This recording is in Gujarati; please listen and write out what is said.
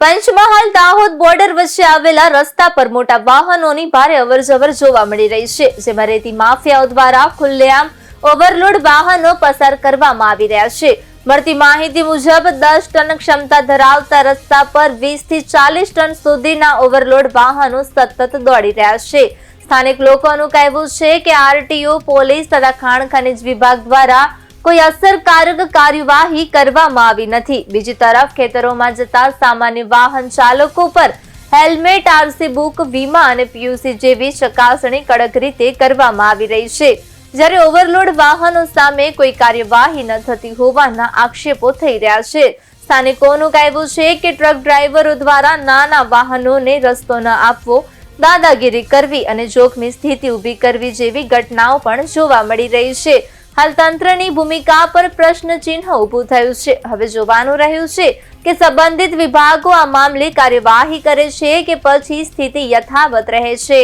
પંચમહાલ દાહોદ બોર્ડર વચ્ચે આવેલા રસ્તા પર મોટા વાહનોની ભારે અવરજવર જોવા મળી રહી છે, જેમાં રેતી માફિયાઓ દ્વારા ખુલ્લેઆમ ઓવરલોડ વાહનો પસાર કરવામાં આવી રહ્યા છે। મળતી માહિતી મુજબ 10 ટન ક્ષમતા ધરાવતા રસ્તા પર 20 થી 40 ટન સુધીના ઓવરલોડ વાહનો સતત દોડી રહ્યા છે। સ્થાનિક લોકોનું કહેવું છે કે આરટીઓ, પોલીસ તથા ખાણ ખનિજ વિભાગ દ્વારા કોઈ અસરકારક કાર્યવાહી કરવામાં આવી નથી। બીજી તરફ ખેતરોમાં જતા સામાન્ય વાહન ચાલકો પર હેલ્મેટ, આરસી બુક, વીમા અને પીયુસી જેવી ચકાસણી કડક રીતે કરવામાં આવી રહી છે, જ્યારે ઓવરલોડ વાહનો સામે કોઈ કાર્યવાહી ન થતી હોવાના આક્ષેપો થઈ રહ્યા છે। સ્થાનિકોનું કહેવું છે કે ટ્રક ડ્રાઈવરો દ્વારા નાના વાહનોને રસ્તો ન આપવો, દાદાગીરી કરવી અને જોખમી સ્થિતિ ઊભી કરવી જેવી ઘટનાઓ પણ જોવા મળી રહી છે। હાલ તંત્રની ભૂમિકા પર પ્રશ્નચિહ્ન ઊભું થયું છે। હવે જોવાનું રહ્યું છે કે સંબંધિત વિભાગો આ મામલે કાર્યવાહી કરે છે કે પછી સ્થિતિ યથાવત રહે છે।